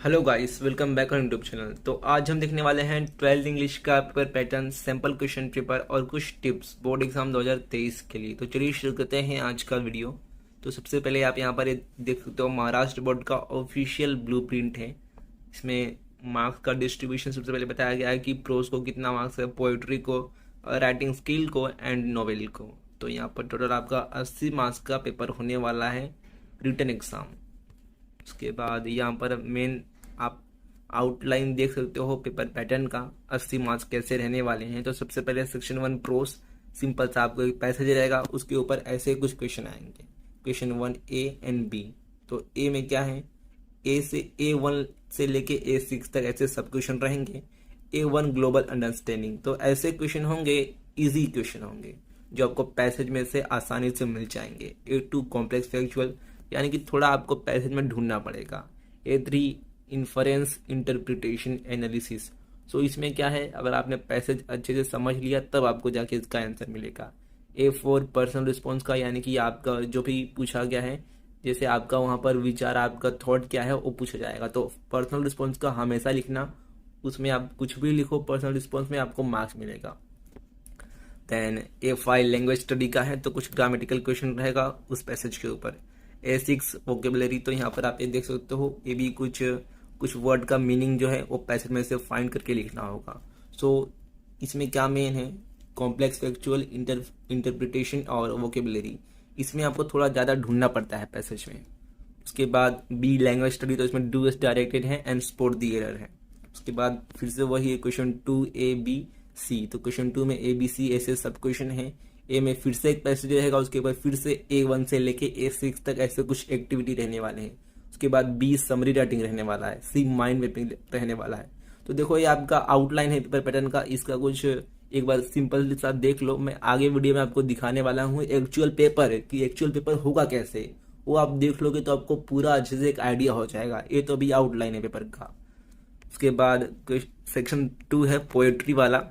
Hello guys, welcome back on YouTube channel. तो आज हम देखने वाले हैं 12th इंग्लिश का paper pattern, sample question paper और कुछ टिप्स बोर्ड एग्जाम 2023 के लिए। तो चलिए शुरू करते हैं आज का वीडियो। तो सबसे पहले आप यहाँ पर ये देख सकते हो, महाराष्ट्र बोर्ड का ऑफिशियल ब्लूप्रिंट है। इसमें मार्क्स का डिस्ट्रीब्यूशन सबसे पहले बताया गया है कि प्रोज को कितना मार्क्स है, पोएट्री को, राइटिंग स्किल को एंड नॉवेल को। तो यहाँ पर टोटल आपका 80 मार्क्स का पेपर होने वाला है, रिटन एग्जाम। उसके बाद यहाँ पर मेन आप आउटलाइन देख सकते हो पेपर पैटर्न का, 80 मार्क्स कैसे रहने वाले हैं। तो सबसे पहले सेक्शन 1 प्रोस, सिंपल सा आपको एक पैसेज रहेगा, उसके ऊपर ऐसे कुछ क्वेश्चन आएंगे। Question 1 A and B. तो ए में क्या है, A1 से लेके A6 तक ऐसे सब क्वेश्चन रहेंगे। A1 ग्लोबल अंडरस्टैंडिंग, तो ऐसे क्वेश्चन होंगे, इजी क्वेश्चन होंगे जो आपको पैसेज में से आसानी से मिल जाएंगे। A2 कॉम्प्लेक्स फैक्चुअल, यानी कि थोड़ा आपको पैसेज में ढूंढना पड़ेगा। A3 inference interpretation analysis. सो इसमें क्या है, अगर आपने पैसेज अच्छे से समझ लिया तब आपको जाके इसका आंसर मिलेगा। A4 पर्सनल रिस्पॉन्स का, यानी कि आपका जो भी पूछा गया है, जैसे आपका वहाँ पर विचार, आपका थॉट क्या है वो पूछा जाएगा। तो पर्सनल रिस्पॉन्स का हमेशा लिखना, उसमें आप कुछ भी लिखो पर्सनल रिस्पॉन्स में आपको मार्क्स मिलेगा। देन A5 लैंग्वेज स्टडी का है, तो कुछ ग्रामेटिकल क्वेश्चन रहेगा उस पैसेज के ऊपर। A6 वोकेबलरी, तो यहाँ पर आप ये देख सकते हो, ये भी कुछ वर्ड का मीनिंग जो है वो पैसेज में से फाइंड करके लिखना होगा। सो इसमें क्या मेन है, कॉम्प्लेक्स फैक्चुअल, इंटरप्रिटेशन और वोकेबलरी। इसमें आपको थोड़ा ज़्यादा ढूंढना पड़ता है पैसेज में। उसके बाद बी लैंग्वेज स्टडी, तो इसमें डू एस डायरेक्टेड है एंड स्पॉट द एरर है। उसके बाद फिर से वही क्वेश्चन 2A B C, तो क्वेश्चन 2 में ABC ऐसे सब क्वेश्चन है। ए में फिर से एक पैसेज रहेगा, उसके बाद फिर से A1 से लेके A6 तक ऐसे कुछ एक्टिविटी रहने वाले हैं। उसके बाद बी समरी राइटिंग रहने वाला है, सी माइंड मैपिंग रहने वाला है। तो देखो ये आपका आउटलाइन है पेपर पैटर्न का, इसका कुछ एक बार सिंपल साथ देख लो। मैं आगे वीडियो में आपको दिखाने वाला हूँ एक्चुअल पेपर कि एक्चुअल पेपर होगा कैसे, वो आप देख लोगे तो आपको पूरा अच्छे से एक आइडिया हो जाएगा। ये तो अभी आउटलाइन है पेपर का। उसके बाद सेक्शन 2 है पोएट्री वाला,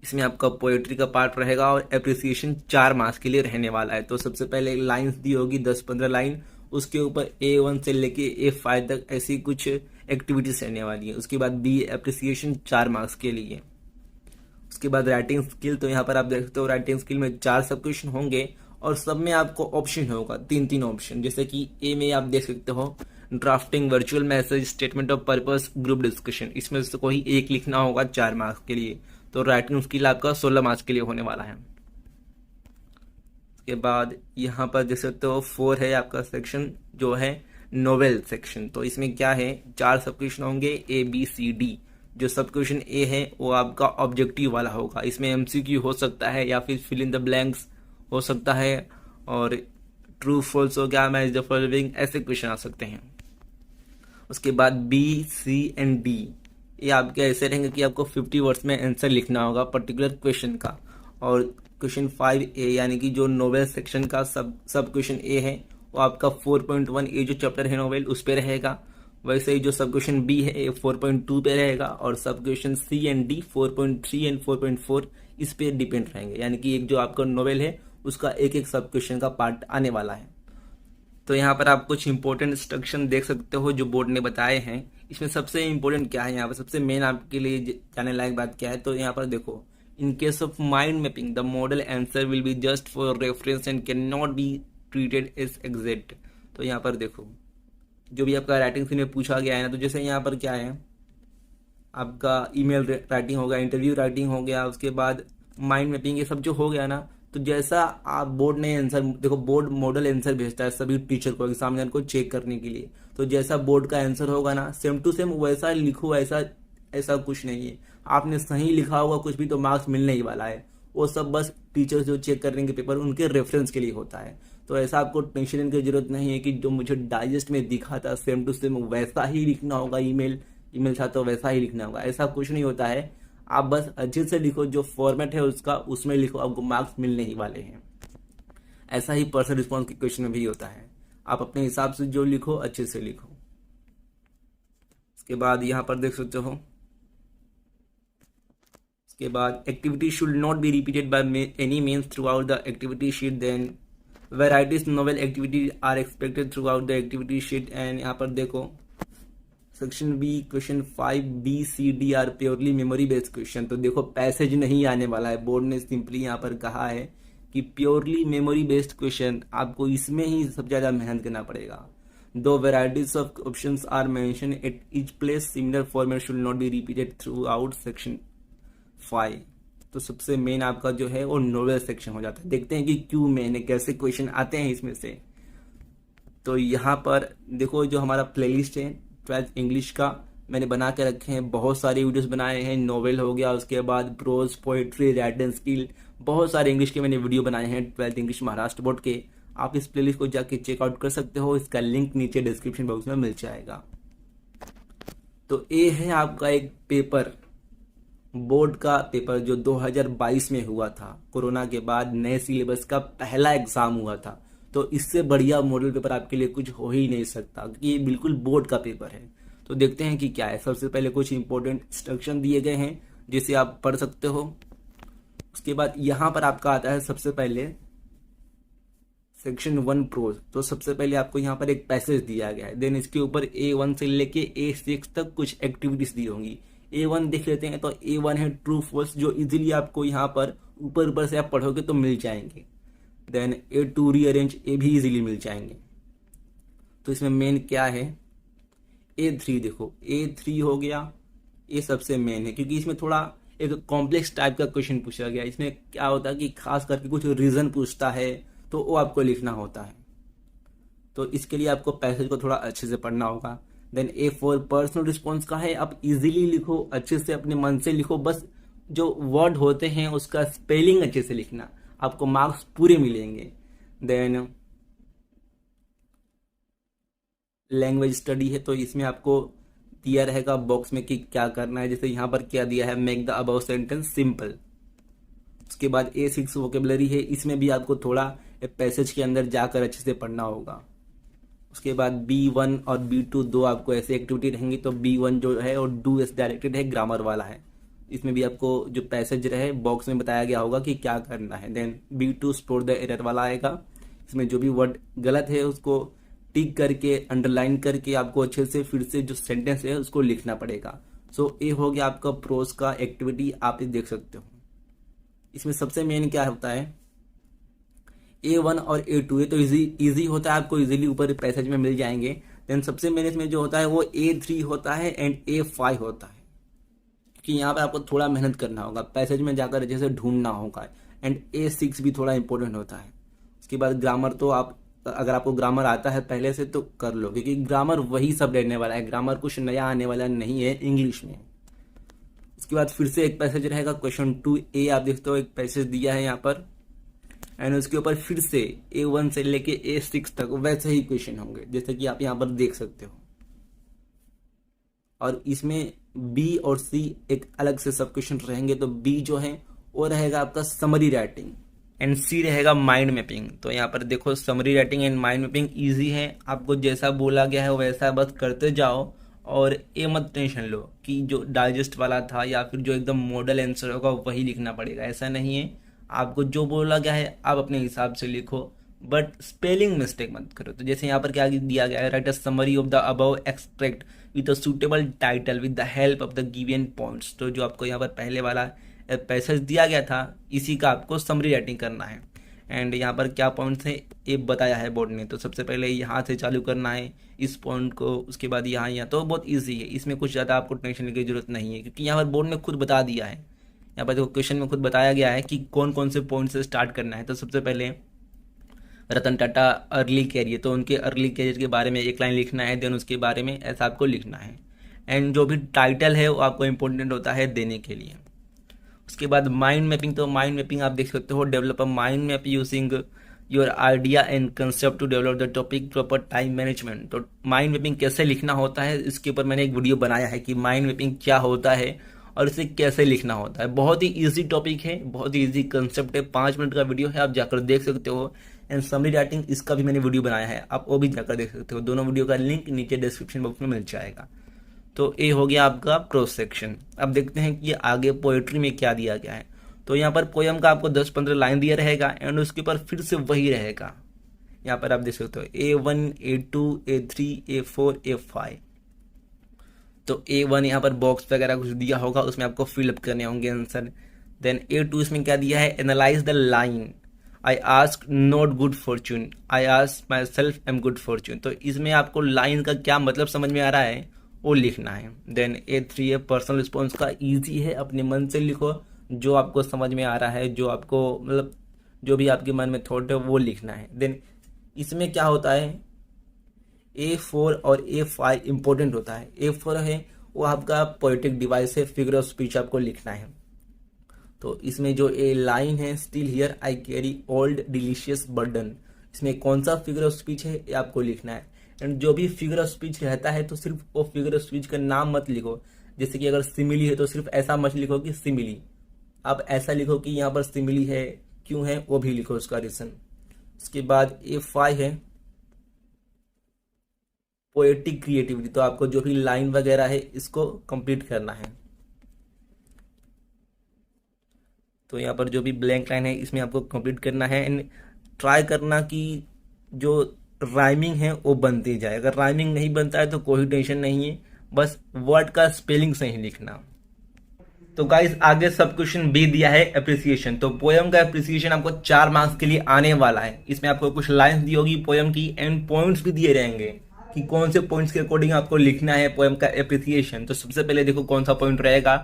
इसमें आपका पोएट्री का पार्ट रहेगा और एप्रिसिएशन 4 मार्क्स के लिए रहने वाला है। तो सबसे पहले लाइंस दी होगी 10-15 लाइन, उसके ऊपर A1 से लेके A5 तक ऐसी कुछ एक्टिविटीज रहने वाली है। उसके बाद बी एप्रिसिएशन 4 मार्क्स के लिए। उसके बाद राइटिंग स्किल, तो यहाँ पर आप देख सकते हो राइटिंग स्किल में 4 सब क्वेश्चन होंगे और सब में आपको ऑप्शन होगा, 3-3 ऑप्शन। जैसे कि ए में आप देख सकते हो drafting, virtual message, statement of purpose, group discussion. इसमें से कोई एक लिखना होगा 4 मार्क्स के लिए। तो राइटिंग स्किल आपका 16 मार्क्स के लिए होने वाला है। उसके बाद यहाँ पर देख सकते हो 4 है आपका सेक्शन जो है नोवेल सेक्शन। तो इसमें क्या है, 4 सब क्वेश्चन होंगे ABCD। जो सब क्वेश्चन ए है वो आपका ऑब्जेक्टिव वाला होगा, इसमें MCQ हो सकता है या फिर फिल इन द ब्लैंक्स हो सकता है, और ट्रू फॉल्स हो गया, मैच द फॉलोइंग, ऐसे क्वेश्चन आ सकते हैं। उसके बाद B, C एंड D, ये आपके ऐसे रहेंगे कि आपको 50 वर्ड्स में आंसर लिखना होगा पर्टिकुलर क्वेश्चन का। और क्वेश्चन 5A, यानी कि जो नोवेल सेक्शन का सब क्वेश्चन ए है वो आपका 4.1, ये जो चैप्टर है नोवेल उस पे रहेगा। वैसे ही जो सब क्वेश्चन बी है 4.2 पे रहेगा, और सब question C and D 4.3 and 4.4 इस पे डिपेंड रहेंगे। यानी कि एक जो आपका नोवेल है उसका एक एक सब क्वेश्चन का पार्ट आने वाला है। तो यहाँ पर आप कुछ इंपॉर्टेंट इंस्ट्रक्शन देख सकते हो जो बोर्ड ने बताए हैं। इसमें सबसे इंपॉर्टेंट क्या है, यहाँ पर सबसे मेन आपके लिए जाने लायक बात क्या है, तो यहाँ पर देखो, in case of mind mapping the model answer will be just for reference and can not be treated as exact. तो यहाँ पर देखो जो भी आपका राइटिंग स्किल में पूछा गया है ना, तो जैसे यहाँ पर क्या है, आपका ईमेल राइटिंग हो गया, इंटरव्यू राइटिंग हो गया, उसके बाद माइंड मैपिंग, ये सब जो हो गया ना, तो जैसा आप बोर्ड ने आंसर, देखो बोर्ड मॉडल आंसर भेजता है सभी टीचर को, एग्जामिनर को चेक करने के लिए। तो जैसा बोर्ड का आंसर होगा ना, सेम टू सेम वैसा लिखो, ऐसा कुछ नहीं है। आपने सही लिखा होगा कुछ भी तो मार्क्स मिलने ही वाला है। वो सब बस टीचर्स जो चेक कर रहे हैं पेपर, उनके रेफरेंस के लिए होता है। तो ऐसा आपको टेंशन लेने की जरूरत नहीं है कि जो मुझे डाइजेस्ट में दिखा था सेम टू सेम वैसा ही लिखना होगा, ईमेल था तो वैसा ही लिखना होगा, ऐसा कुछ नहीं होता है। आप बस अच्छे से लिखो, जो फॉर्मेट है उसका उसमें लिखो, आपको मार्क्स मिलने ही वाले हैं। ऐसा ही पर्सनल रिस्पॉन्स के क्वेश्चन में भी होता है, आप अपने हिसाब से जो लिखो अच्छे से लिखो। उसके बाद यहाँ पर देख सकते हो, उसके बाद activity should not be repeated by any means throughout the activity sheet. Then varieties novel activity are expected throughout the activity sheet. And यहाँ पर देखो section B question 5B, C, D are purely memory based question. तो देखो passage नहीं आने वाला है, board ने सिंपली यहाँ पर कहा है कि प्योरली मेमोरी बेस्ड क्वेश्चन, आपको इसमें ही सबसे ज़्यादा मेहनत करना पड़ेगा। दो varieties of options are mention at each place, similar format should not be repeated throughout section 5। तो सबसे मेन आपका जो है वो नोवेल सेक्शन हो जाता है। देखते हैं कि क्यों मेन है, कैसे क्वेश्चन आते हैं इसमें से। तो यहाँ पर देखो जो हमारा प्लेलिस्ट है 12th इंग्लिश का मैंने बना के रखे हैं, बहुत सारे वीडियोस बनाए हैं। नोवेल हो गया, उसके बाद प्रोज, पोएट्री, राइटिंग स्किल, बहुत सारे इंग्लिश के मैंने वीडियो बनाए हैं 12th इंग्लिश महाराष्ट्र बोर्ड के। आप इस प्लेलिस्ट को जाके चेकआउट कर सकते हो, इसका लिंक नीचे डिस्क्रिप्शन बॉक्स में मिल जाएगा। तो ये है आपका एक पेपर, बोर्ड का पेपर जो 2022 में हुआ था। कोरोना के बाद नए सिलेबस का पहला एग्जाम हुआ था। तो इससे बढ़िया मॉडल पेपर आपके लिए कुछ हो ही नहीं सकता, क्योंकि ये बिल्कुल बोर्ड का पेपर है। तो देखते हैं कि क्या है। सबसे पहले कुछ इंपॉर्टेंट इंस्ट्रक्शन दिए गए हैं जिसे आप पढ़ सकते हो। उसके बाद यहाँ पर आपका आता है सबसे पहले सेक्शन 1 प्रोज। तो सबसे पहले आपको यहाँ पर एक पैसेज दिया गया है, देन इसके ऊपर A1 से लेके A6 तक कुछ एक्टिविटीज दी होंगी। A1 देख लेते हैं। तो A1 है ट्रू फॉल्स, जो इजीली आपको यहाँ पर ऊपर ऊपर से आप पढ़ोगे तो मिल जाएंगे। देन A2 रीअरेंज, ए भी इजीली मिल जाएंगे। तो इसमें मेन क्या है, A3 देखो, A3 हो गया, ये सबसे मेन है क्योंकि इसमें थोड़ा एक कॉम्प्लेक्स टाइप का क्वेश्चन पूछा गया। इसमें क्या होता है कि खास करके कुछ रीजन पूछता है तो वो आपको लिखना होता है। तो इसके लिए आपको पैसेज को थोड़ा अच्छे से पढ़ना होगा। देन A4 पर्सनल रिस्पॉन्स का है, आप इजीली लिखो, अच्छे से अपने मन से लिखो, बस जो वर्ड होते हैं उसका स्पेलिंग अच्छे से लिखना, आपको मार्क्स पूरे मिलेंगे। देन लैंग्वेज स्टडी है, तो इसमें आपको दिया रहेगा बॉक्स में कि क्या करना है। जैसे यहाँ पर क्या दिया है, make the above sentence simple. उसके बाद A6 वोकेबलरी है, इसमें भी आपको थोड़ा पैसेज के अंदर जाकर अच्छे से पढ़ना होगा। उसके बाद B1 और B2 दो आपको ऐसे एक्टिविटी रहेंगी। तो B1 जो है वो डू एस डायरेक्टेड है, ग्रामर वाला है। इसमें भी आपको जो पैसेज रहे बॉक्स में बताया गया होगा कि क्या करना है। Then B2 store the error वाला आएगा, इसमें जो भी वर्ड गलत है उसको टिक करके अंडरलाइन करके आपको अच्छे से फिर से जो सेंटेंस है उसको लिखना पड़ेगा। सो ये हो गया आपका प्रोज का एक्टिविटी, आप ये देख सकते हो। इसमें सबसे मेन क्या होता है, A1 और A2 है तो इजी होता है, आपको इजीली ऊपर पैसेज में मिल जाएंगे। देन सबसे मेन इसमें जो होता है वो A3 होता है एंड A5 होता है, कि यहाँ पे आपको थोड़ा मेहनत करना होगा, पैसेज में जाकर जैसे ढूंढना होगा। एंड A6 भी थोड़ा इंपॉर्टेंट होता है। उसके बाद ग्रामर, तो आप अगर आपको ग्रामर आता है पहले से तो कर लो, क्योंकि ग्रामर वही सब रहने वाला है, ग्रामर कुछ नया आने वाला नहीं है इंग्लिश में। उसके बाद फिर से एक पैसेज रहेगा क्वेश्चन 2A, आप देखते हो एक पैसेज दिया है यहाँ पर, एंड उसके ऊपर फिर से A1 से लेके A6 तक वैसे ही क्वेश्चन होंगे जैसे कि आप यहाँ पर देख सकते हो। और इसमें B और C एक अलग से सब क्वेश्चन रहेंगे। तो B जो है वो रहेगा आपका समरी राइटिंग एंड C रहेगा माइंड मैपिंग। तो यहाँ पर देखो summary writing and mind mapping easy है, आपको जैसा बोला गया है वैसा बस करते जाओ। और ये मत टेंशन लो कि जो डाइजेस्ट वाला था या फिर जो एकदम मॉडल आंसर होगा वही लिखना पड़ेगा, ऐसा नहीं है। आपको जो बोला गया है आप अपने हिसाब से लिखो, बट स्पेलिंग मिस्टेक मत करो। तो जैसे यहाँ पर क्या दिया गया है, right a summary of the above extract with a suitable title with the help of the given points. तो जो आपको यहाँ पर पहले वाला पैसेज दिया गया था इसी का आपको समरी राइटिंग करना है। एंड यहाँ पर क्या पॉइंट्स है ये बताया है बोर्ड ने। तो सबसे पहले यहाँ से चालू करना है इस पॉइंट को, उसके बाद यहाँ तो बहुत ईजी है, इसमें कुछ ज़्यादा आपको टेंशन लेने की जरूरत नहीं है, क्योंकि यहाँ पर बोर्ड ने खुद बता दिया है। यहाँ पर देखो क्वेश्चन में खुद बताया गया है कि कौन कौन से पॉइंट से स्टार्ट करना है। तो सबसे पहले रतन टाटा अर्ली कैरियर, तो उनके अर्ली कैरियर के बारे में एक लाइन लिखना है, देन उसके बारे में ऐसा आपको लिखना है। एंड जो भी टाइटल है वो आपको इम्पोर्टेंट होता है देने के लिए। उसके बाद माइंड मैपिंग, तो माइंड मैपिंग आप देख सकते हो, develop a mind map using your idea and concept to develop the topic proper time management. तो माइंड मैपिंग कैसे लिखना होता है इसके ऊपर मैंने एक वीडियो बनाया है कि माइंड मैपिंग क्या होता है और इसे कैसे लिखना होता है। बहुत ही इजी टॉपिक है, बहुत ही इजी कंसेप्ट है, 5 मिनट का वीडियो है, आप जाकर देख सकते हो। एंड समरी राइटिंग इसका भी मैंने वीडियो बनाया है, आप वो भी जाकर देख सकते हो। दोनों वीडियो का लिंक नीचे डिस्क्रिप्शन बॉक्स में मिल जाएगा। तो ये हो गया आपका प्रोज सेक्शन। अब देखते हैं कि आगे पोएट्री में क्या दिया गया है। तो यहाँ पर पोयम का आपको 10-15 लाइन दिया रहेगा एंड उसके ऊपर फिर से वही रहेगा। यहाँ पर आप देख सकते हो A1, A2, A3, A4, A5। तो A1 यहाँ पर बॉक्स वगैरह कुछ दिया होगा, उसमें आपको फिलअप करने होंगे आंसर। देन A2 इसमें क्या दिया है, analyse the line I ask not good Fortune, I ask my self am good Fortune. तो इसमें आपको लाइन का क्या मतलब समझ में आ रहा है वो लिखना है। देन A3 है पर्सनल रिस्पॉन्स का, ईजी है, अपने मन से लिखो, जो आपको समझ में आ रहा है, जो आपको मतलब जो भी आपके मन में थॉट है वो लिखना है। देन इसमें क्या होता है, A4 और A5 इंपॉर्टेंट होता है। A4 है वो आपका पोएटिक डिवाइस है, फिगर ऑफ स्पीच आपको लिखना है। तो इसमें जो ए लाइन है, still here I carry old delicious burden, इसमें कौन सा फिगर ऑफ स्पीच है ये आपको लिखना है। एंड जो भी फिगर ऑफ स्पीच रहता है तो सिर्फ वो फिगर ऑफ स्पीच का नाम मत लिखो। जैसे कि अगर सिमिली है तो सिर्फ ऐसा मत लिखो कि सिमिली, आप ऐसा लिखो कि यहाँ पर सिमिली है, क्यों है वो भी लिखो उसका रीजन। उसके बाद A5 है पोएटिक क्रिएटिविटी, तो आपको जो भी लाइन वगैरह है इसको कंप्लीट करना है। तो यहाँ पर जो भी ब्लैंक लाइन है इसमें आपको कंप्लीट करना है। एंड ट्राई करना कि जो राइमिंग है वो बनती जाए। अगर राइमिंग नहीं बनता है तो कोई टेंशन नहीं है, बस वर्ड का स्पेलिंग सही लिखना। तो गाइस आगे सब क्वेश्चन बी दिया है अप्रिसिएशन। तो पोयम का अप्रिसिएशन आपको 4 मार्क्स के लिए आने वाला है। इसमें आपको कुछ लाइन्स दी होगी पोयम की एंड पॉइंट्स भी दिए रहेंगे कि कौन से पॉइंट्स के अकॉर्डिंग आपको लिखना है पोयम का अप्रिसिएशन। तो सबसे पहले देखो कौन सा पॉइंट रहेगा,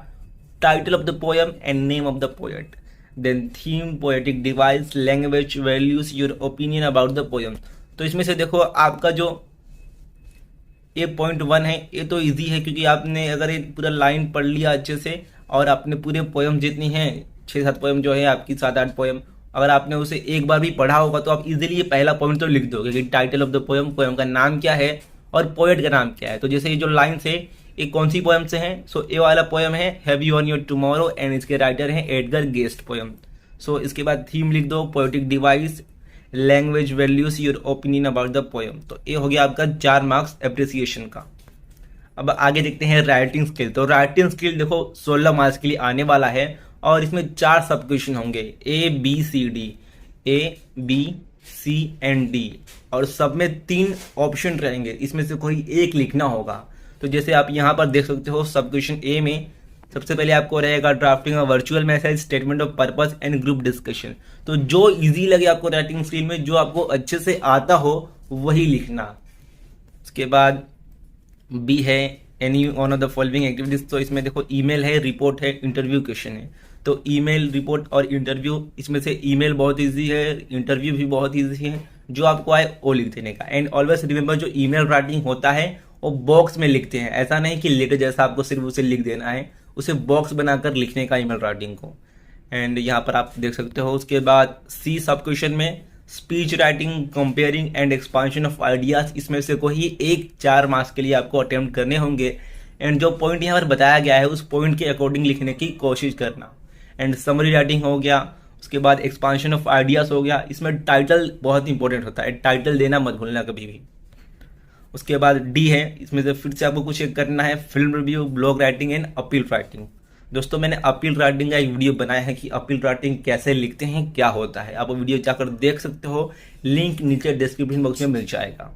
title of the poem and name of the poet. Then theme, poetic device, language, values, your opinion about the poem. तो इसमें से देखो आपका जो ये पॉइंट 1 है ये तो इजी है, क्योंकि आपने अगर ये पूरा लाइन पढ़ लिया अच्छे से और आपने पूरे पोयम जितनी है 6-7 पोयम जो है आपकी 7-8 पोयम, अगर आपने उसे एक बार भी पढ़ा होगा तो आप इजीली ये पहला पॉइंट तो लिख दोगे कि title of the poem, poem का नाम क्या है और पोएट का नाम क्या है। तो जैसे ये जो लाइन है ये कौन सी पोयम से है, सो ये वाला पोयम है have you on your tomorrow and इसके राइटर हैं एडगर गेस्ट पोयम। सो इसके बाद थीम लिख दो, poetic device, language, values, your opinion about the poem. तो ये हो गया आपका 4 मार्क्स अप्रिसिएशन का। अब आगे देखते हैं राइटिंग स्किल। तो राइटिंग स्किल देखो 16 मार्क्स के लिए आने वाला है और इसमें 4 सब क्वेश्चन होंगे, A B C and D, और सब में 3 ऑप्शन रहेंगे, इसमें से कोई एक लिखना होगा। तो जैसे आप यहाँ पर देख सकते हो सब क्वेश्चन ए में सबसे पहले आपको रहेगा drafting a virtual message, statement of purpose and group discussion. तो जो इजी लगे आपको राइटिंग स्किल में, जो आपको अच्छे से आता हो वही लिखना। उसके बाद बी है any one of the following activities. तो इसमें देखो ईमेल है, रिपोर्ट है, इंटरव्यू क्वेश्चन है। तो ईमेल, रिपोर्ट और इंटरव्यू, इसमें से ईमेल बहुत इजी है, इंटरव्यू भी बहुत इजी है, जो आपको आए वो लिख देने का। एंड ऑलवेज रिमेंबर जो ईमेल राइटिंग होता है वो बॉक्स में लिखते हैं, ऐसा नहीं कि लेटर जैसा आपको सिर्फ उसे लिख देना है, उसे बॉक्स बनाकर लिखने का ईमेल राइटिंग को। एंड यहाँ पर आप देख सकते हो। उसके बाद सी सब क्वेश्चन में speech writing, comparing and expansion of ideas, इसमें से कोई एक 4 मार्क्स के लिए आपको अटेम्प्ट करने होंगे। एंड जो पॉइंट यहाँ पर बताया गया है उस पॉइंट के अकॉर्डिंग लिखने की कोशिश करना। एंड समरी राइटिंग हो गया, उसके बाद एक्सपांशन ऑफ आइडियाज हो गया। इसमें टाइटल बहुत इंपॉर्टेंट होता है, टाइटल देना मत भूलना कभी भी। उसके बाद डी है, इसमें से फिर से आपको कुछ एक करना है, film review, blog writing and appeal writing. दोस्तों मैंने अपील राइटिंग का एक वीडियो बनाया है कि अपील राइटिंग कैसे लिखते हैं, क्या होता है, आप वो वीडियो जाकर देख सकते हो, लिंक नीचे डिस्क्रिप्शन बॉक्स में मिल जाएगा।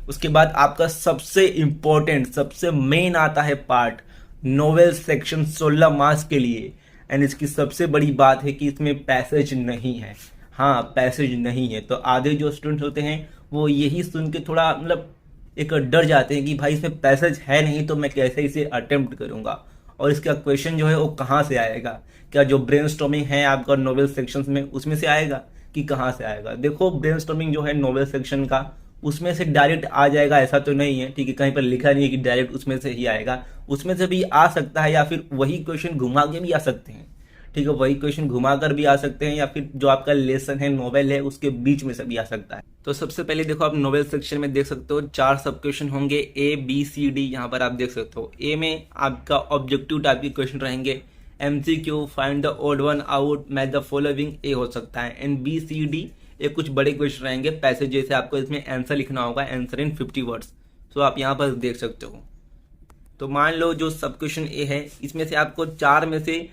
उसके बाद आपका सबसे इंपॉर्टेंट, सबसे मेन आता है पार्ट, नोवेल सेक्शन 16 मार्क्स के लिए। एंड इसकी सबसे बड़ी बात है कि इसमें पैसेज नहीं है। हाँ पैसेज नहीं है, तो आधे जो स्टूडेंट होते हैं वो यही सुन के थोड़ा मतलब एक डर जाते हैं कि भाई इसमें पैसेज है नहीं तो मैं कैसे इसे अटेम्प्ट करूंगा, और इसका क्वेश्चन जो है वो कहाँ से आएगा, क्या जो ब्रेनस्टॉर्मिंग है आपका नोवेल सेक्शंस में उसमें से आएगा कि कहाँ से आएगा। देखो ब्रेनस्टॉर्मिंग जो है नोवेल सेक्शन का उसमें से डायरेक्ट आ जाएगा ऐसा तो नहीं है, ठीक है, कहीं पर लिखा नहीं है कि डायरेक्ट उसमें से ही आएगा, उसमें से भी आ सकता है या फिर वही क्वेश्चन घुमा के भी आ सकते हैं, ठीक है, वही क्वेश्चन घुमा कर भी आ सकते हैं, या फिर जो आपका लेसन है नोवेल है उसके बीच में से भी आ सकता है। तो सबसे पहले देखो आप नोवेल सेक्शन में देख सकते हो 4 सब क्वेश्चन होंगे, A B C D, यहाँ पर आप देख सकते हो। ए में आपका ऑब्जेक्टिव टाइप के क्वेश्चन रहेंगे, MCQ, find the odd one out, match the following, A हो सकता है। एंड B C D ये कुछ बड़े क्वेश्चन रहेंगे, पैसेज जैसे आपको इसमें आंसर लिखना होगा, आंसर इन 50 वर्ड्स। तो आप यहाँ पर देख सकते हो। तो मान लो जो सब क्वेश्चन ए है इसमें से आपको 4 में से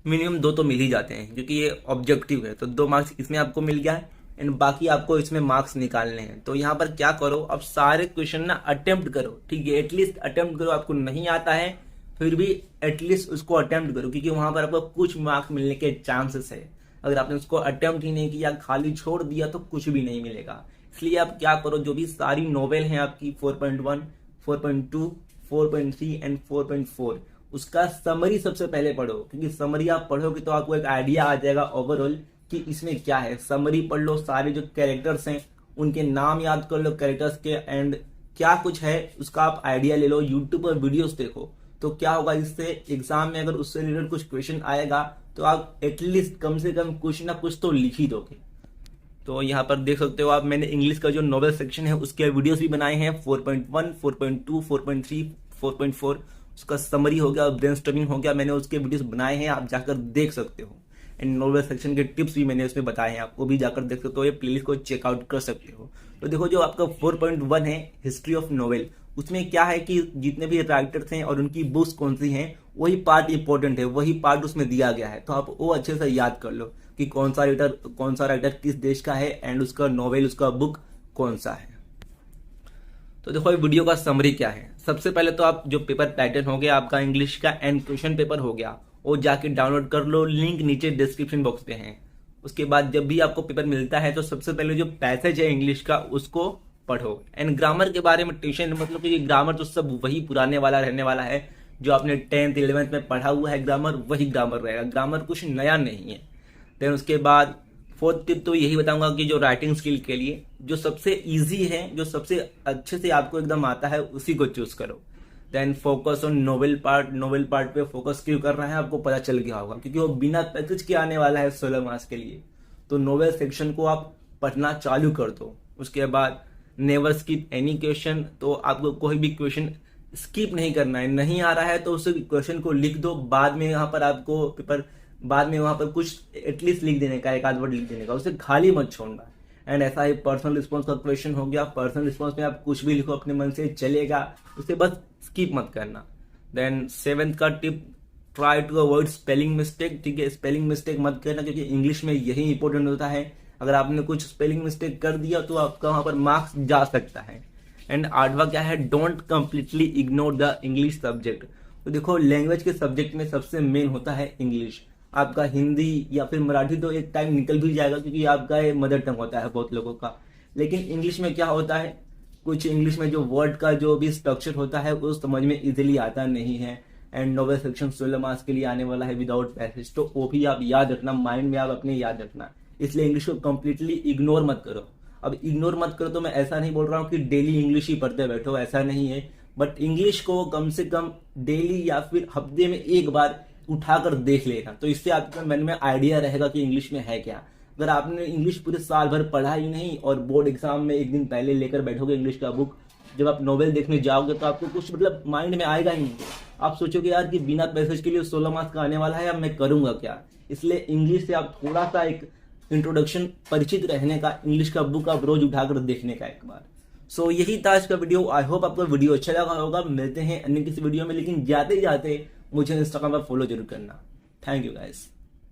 मिनिमम 2 तो मिल ही जाते हैं, क्योंकि ये ऑब्जेक्टिव है, तो 2 मार्क्स इसमें आपको मिल गया है। एंड बाकी आपको इसमें मार्क्स निकालने हैं। तो यहाँ पर क्या करो, अब सारे क्वेश्चन ना अटेम्प्ट करो, ठीक है, एटलीस्ट अटेम्प्ट करो। आपको नहीं आता है फिर भी एटलीस्ट उसको अटेम्प्ट करो, क्योंकि वहां पर आपको कुछ मार्क्स मिलने के चांसेस है। अगर आपने उसको अटेम्प्ट ही नहीं किया, खाली छोड़ दिया, तो कुछ भी नहीं मिलेगा। इसलिए आप क्या करो, जो भी सारी नॉवेल हैं आपकी 4.1, 4.2, 4.3 एंड 4.4, उसका समरी सबसे पहले पढ़ो, क्योंकि समरी आप पढ़ोगे तो आपको एक आइडिया आ जाएगा ओवरऑल कि इसमें क्या है। समरी पढ़ लो, सारे जो कैरेक्टर्स हैं उनके नाम याद कर लो कैरेक्टर्स के, एंड क्या कुछ है उसका आप आइडिया ले लो। यूट्यूब पर वीडियोस देखो, तो क्या होगा, इससे एग्जाम में अगर उससे रिलेटेड कुछ क्वेश्चन आएगा तो आप एटलीस्ट कम से कम कुछ ना कुछ तो लिख ही दोगे। तो यहाँ पर देख सकते हो आप, मैंने इंग्लिश का जो नॉवेल सेक्शन है उसके वीडियोस भी बनाए हैं, 4.1, 4.2, 4.3, 4.4, उसका समरी हो गया, ब्रेनस्टॉर्मिंग हो गया, मैंने उसके वीडियोस बनाए हैं, आप जाकर देख सकते हो। एंड नॉवेल सेक्शन के टिप्स भी मैंने उसमें बताए हैं, आपको भी जाकर देख सकते हो, ये प्लेलिस्ट को चेकआउट कर सकते हो। तो देखो, जो आपका 4.1 है हिस्ट्री ऑफ नॉवेल, उसमें क्या है कि जितने भी राइटर्स हैं और उनकी बुक्स कौन सी हैं, वही पार्ट इंपॉर्टेंट है, वही पार्ट उसमें दिया गया है। तो आप वो अच्छे से याद कर लो कि कौन सा राइटर किस देश का है एंड उसका नॉवेल, उसका बुक कौन सा है। तो देखो, वीडियो का समरी क्या है। सबसे पहले तो आप जो पेपर पैटर्न हो गया आपका इंग्लिश का एंड क्वेश्चन पेपर हो गया, वो जाके डाउनलोड कर लो, लिंक नीचे डिस्क्रिप्शन बॉक्स पे है। उसके बाद जब भी आपको पेपर मिलता है तो सबसे पहले जो पैसेज है इंग्लिश का उसको पढ़ो। एंड ग्रामर के बारे में टेंशन, मतलब कि ग्रामर तो सब वही पुराने वाला रहने वाला है, जो आपने 10th 11th में पढ़ा हुआ है ग्रामर, वही ग्रामर रहेगा, ग्रामर कुछ नया नहीं है। देन उसके बाद फोर्थ टिप तो यही बताऊंगा कि जो राइटिंग स्किल के लिए जो सबसे इजी है, जो सबसे अच्छे से आपको एकदम आता है, उसी को चूज करो। Then focus on novel part. Novel part पे फोकस क्यों कर रहा है आपको पता चल गया होगा, क्योंकि वो बिना पैसेज के आने वाला है 16 मार्क्स के लिए। तो नोवेल सेक्शन को आप पढ़ना चालू कर दो। उसके बाद नेवर स्किप एनी क्वेश्चन, तो आपको कोई भी क्वेश्चन स्किप नहीं करना है। नहीं आ रहा है तो उस क्वेश्चन को लिख दो, बाद में यहाँ पर आपको पेपर, बाद में वहां पर कुछ एटलीस्ट लिख देने का, एक आध वर्ड लिख देने का, उसे खाली मत छोड़ना। एंड ऐसा ही पर्सनल रिस्पॉन्स का क्वेश्चन हो गया, पर्सनल रिस्पॉन्स में आप कुछ भी लिखो अपने मन से, चलेगा, उसे बस स्किप मत करना। देन 7th का tip, try to avoid spelling mistake, ठीक है, स्पेलिंग मिस्टेक मत करना, क्योंकि इंग्लिश में यही इंपॉर्टेंट होता है। अगर आपने कुछ स्पेलिंग मिस्टेक कर दिया तो आपका वहां पर मार्क्स जा सकता है। एंड 8वां क्या है, don't completely ignore the English subject. तो देखो, लैंग्वेज के सब्जेक्ट में सबसे मेन होता है इंग्लिश। आपका हिंदी या फिर मराठी तो एक टाइम निकल भी जाएगा, क्योंकि आपका ये मदर टंग होता है बहुत लोगों का। लेकिन इंग्लिश में क्या होता है, कुछ इंग्लिश में जो वर्ड का जो भी स्ट्रक्चर होता है वो समझ में इजीली आता नहीं है। एंड नोवेल सेक्शन 16 मार्क्स के लिए आने वाला है विदाउट पैसेज, तो वो भी आप याद रखना, माइंड में आप अपने याद रखना। इसलिए इंग्लिश को कंप्लीटली इग्नोर मत करो। अब इग्नोर मत करो तो मैं ऐसा नहीं बोल रहा हूँ कि डेली इंग्लिश ही पढ़ते बैठो, ऐसा नहीं है, बट इंग्लिश को कम से कम डेली या फिर हफ्ते में एक बार उठाकर देख लेना। तो इससे आपके मन में आइडिया रहेगा कि इंग्लिश में है क्या। अगर आपने इंग्लिश पूरे साल भर पढ़ा ही नहीं और बोर्ड एग्जाम में एक दिन पहले लेकर बैठोगे इंग्लिश का बुक, जब आप नोवेल देखने जाओगे तो आपको कुछ मतलब माइंड में आएगा ही नहीं। आप सोचोगे यार कि बिना पैसेज के लिए 16 मार्क्स का आने वाला है, अब मैं करूंगा क्या। इसलिए इंग्लिश से आप थोड़ा सा एक इंट्रोडक्शन, परिचित रहने का, इंग्लिश का बुक आप रोज उठाकर देखने का एक बार। सो यही था आज का वीडियो। आई होप आपको वीडियो अच्छा लगा होगा। मिलते हैं अन्य किसी वीडियो में, लेकिन जाते जाते मुझे इंस्टाग्राम पर फॉलो जरूर करना। Thank you guys.